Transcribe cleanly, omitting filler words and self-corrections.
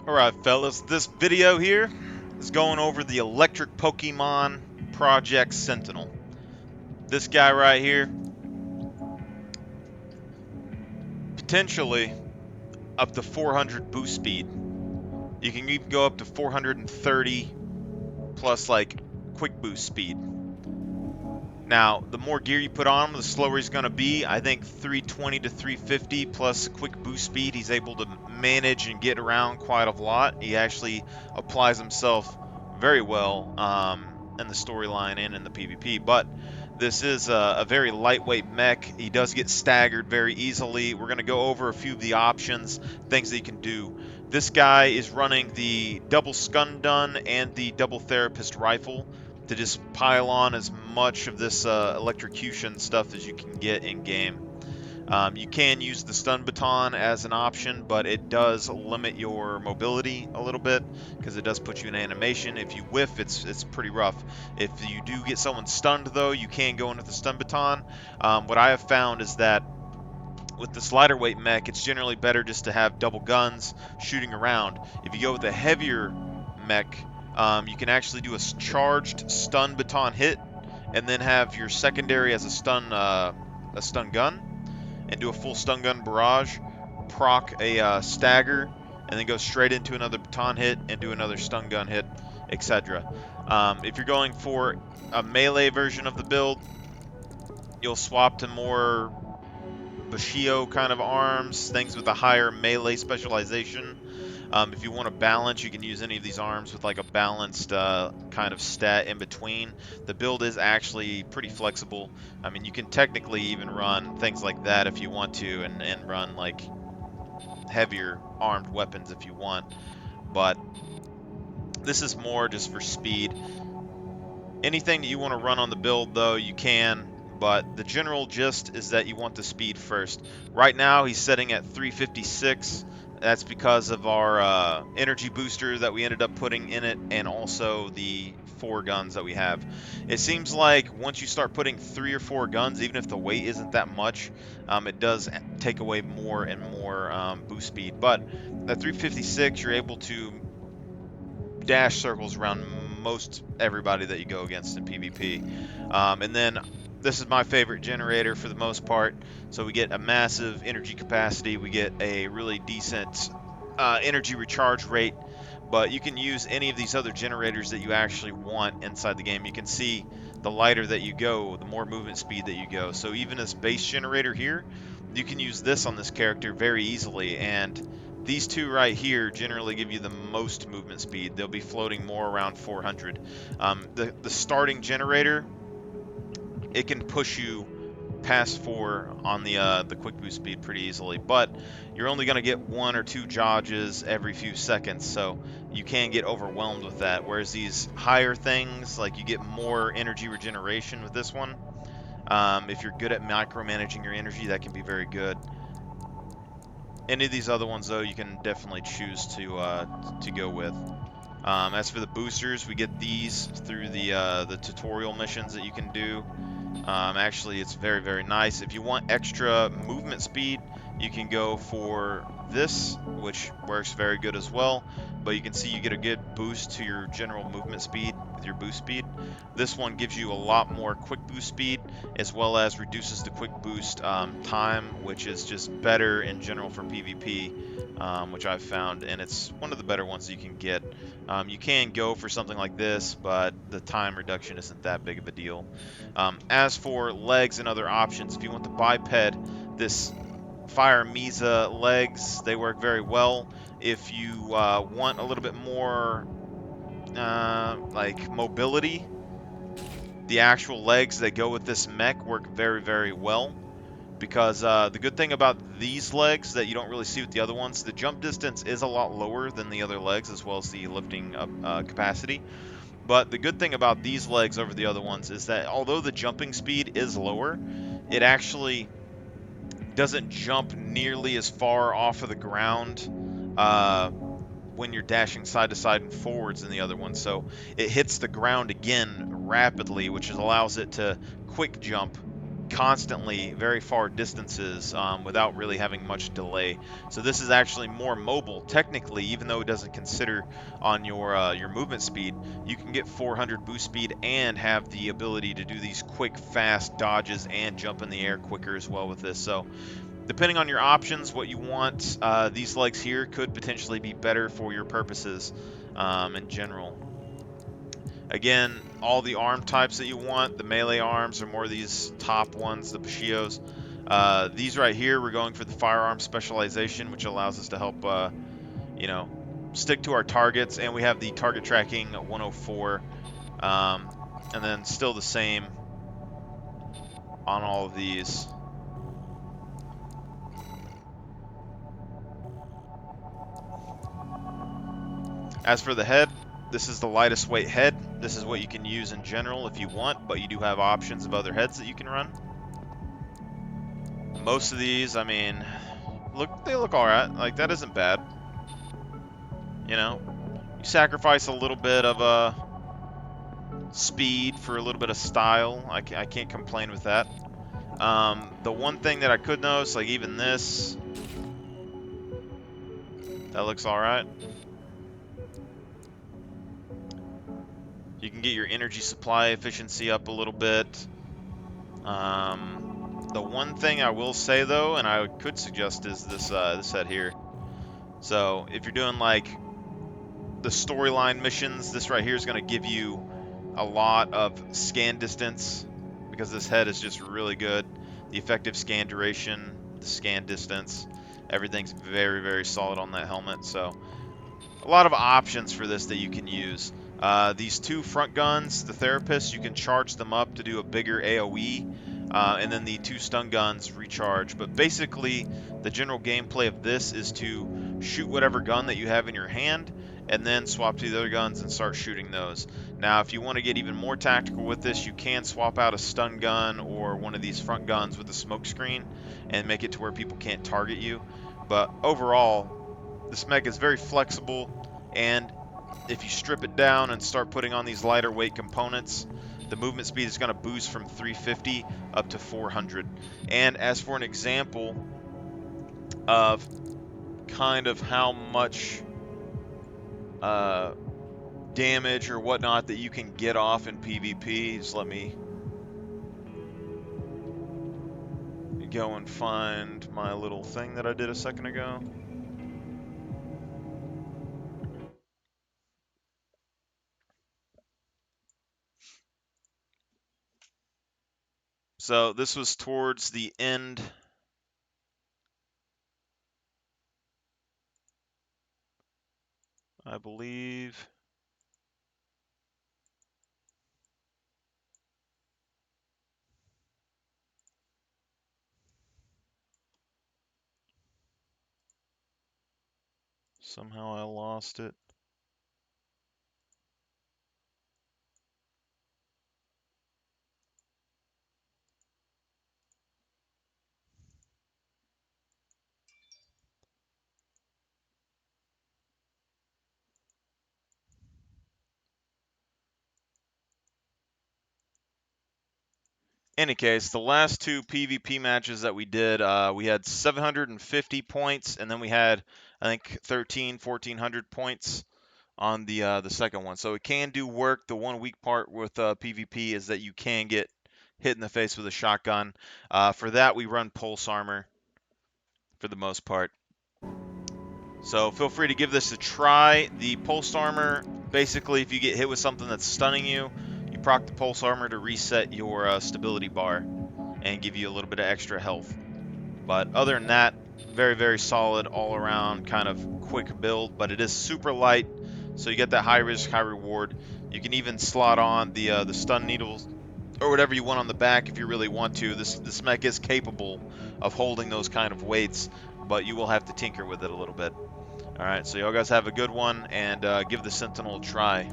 Alright fellas, this video here is going over the electric Pokemon Project Sentinel. This guy right here, potentially up to 400 boost speed. You can even go up to 430 plus like quick boost speed. Now, the more gear you put on him, the slower he's going to be. I think 320 to 350 plus quick boost speed, he's able to manage and get around quite a lot. He actually applies himself very well in the storyline and in the PvP. But this is a very lightweight mech. He does get staggered very easily. We're going to go over a few of the options, things that he can do. This guy is running the double Stun Gun and the double Therapist Rifle to just pile on as much of this electrocution stuff as you can get in game. You can use the stun baton as an option, but it does limit your mobility a little bit because it does put you in animation. If you whiff, it's pretty rough. If you do get someone stunned, though, you can go into the stun baton. What I have found is that with this lighter weight mech, it's generally better just to have double guns shooting around. If you go with a heavier mech, you can actually do a charged stun baton hit, and then have your secondary as a stun gun, and do a full stun gun barrage, proc a stagger, and then go straight into another baton hit and do another stun gun hit, etc. If you're going for a melee version of the build, you'll swap to more Bushido kind of arms, things with a higher melee specialization. If you want to balance, you can use any of these arms with like a balanced kind of stat in between. The build is actually pretty flexible. I mean, you can technically even run things like that if you want to, and run like heavier armed weapons if you want. But this is more just for speed. Anything that you want to run on the build, though, you can, but the general gist is that you want the speed first. Right now, he's setting at 356. That's because of our energy booster that we ended up putting in it, and also the 4 guns that we have. It seems like once you start putting 3 or 4 guns, even if the weight isn't that much, it does take away more and more boost speed. But at 356, you're able to dash circles around most everybody that you go against in PvP. And then this is my favorite generator for the most part. So we get a massive energy capacity, we get a really decent energy recharge rate, but you can use any of these other generators that you actually want inside the game. You can see the lighter that you go, the more movement speed that you go. So even this base generator here, you can use this on this character very easily, and these two right here generally give you the most movement speed. They'll be floating more around 400. The starting generator, it can push you past 4 on the quick boost speed pretty easily, but you're only going to get 1 or 2 dodges every few seconds, so you can get overwhelmed with that. Whereas these higher things, like you get more energy regeneration with this one. If you're good at micromanaging your energy, that can be very good. Any of these other ones, though, you can definitely choose to go with. As for the boosters, we get these through the tutorial missions that you can do. Actually, it's very, very nice. If you want extra movement speed, you can go for this, which works very good as well. But you can see you get a good boost to your general movement speed with your boost speed. This one gives you a lot more quick boost speed, as well as reduces the quick boost time, which is just better in general for PvP, which I've found, and it's one of the better ones you can get. You can go for something like this, but the time reduction isn't that big of a deal. As for legs and other options, if you want the biped, this Fire Mesa legs, they work very well. If you want a little bit more like mobility, the actual legs that go with this mech work very, very well. Because the good thing about these legs that you don't really see with the other ones, the jump distance is a lot lower than the other legs, as well as the lifting capacity. But the good thing about these legs over the other ones is that although the jumping speed is lower, it actually doesn't jump nearly as far off of the ground when you're dashing side to side and forwards in the other one. So it hits the ground again rapidly, which allows it to quick jump constantly very far distances without really having much delay. So this is actually more mobile technically, even though it doesn't consider on your movement speed. You can get 400 boost speed and have the ability to do these quick, fast dodges and jump in the air quicker as well with this. So depending on your options, what you want, these legs here could potentially be better for your purposes in general. Again, all the arm types that you want, the melee arms are more these top ones, the Bushios. These right here, we're going for the firearm specialization, which allows us to help, you know, stick to our targets. And we have the target tracking 104, and then still the same on all of these. As for the head, this is the lightest weight head. This is what you can use in general if you want, but you do have options of other heads that you can run. Most of these, I mean, they look all right. Like, that isn't bad. You know, you sacrifice a little bit of speed for a little bit of style. I can't complain with that. The one thing that I could notice, like even this, that looks all right. You can get your energy supply efficiency up a little bit. The one thing I will say though, and I could suggest, is this head here. So if you're doing like the storyline missions, this right here is going to give you a lot of scan distance because this head is just really good. The effective scan duration, the scan distance, everything's very, very solid on that helmet. So a lot of options for this that you can use. These two front guns, the therapists, you can charge them up to do a bigger AoE, and then the two stun guns recharge. But basically, the general gameplay of this is to shoot whatever gun that you have in your hand, and then swap to the other guns and start shooting those. Now, if you want to get even more tactical with this, you can swap out a stun gun or one of these front guns with a smoke screen and make it to where people can't target you. But overall, this mech is very flexible, and if you strip it down and start putting on these lighter weight components, the movement speed is going to boost from 350 up to 400. And as for an example of kind of how much uh, damage or whatnot that you can get off in PvP, just let me go and find my little thing that I did a second ago. So this was towards the end, I believe. Somehow I lost it. Any case, the last two PvP matches that we did, we had 750 points, and then we had, I think, 1,400 points on the second one. So it can do work. The one weak part with PvP is that you can get hit in the face with a shotgun. For that, we run pulse armor for the most part. So feel free to give this a try. The pulse armor, basically, if you get hit with something that's stunning you, you proc the pulse armor to reset your stability bar and give you a little bit of extra health. But other than that, very, very solid all around kind of quick build, but it is super light, so you get that high risk, high reward. You can even slot on the stun needles or whatever you want on the back if you really want to. This mech is capable of holding those kind of weights, but you will have to tinker with it a little bit. All right, so y'all guys have a good one, and give the Sentinel a try.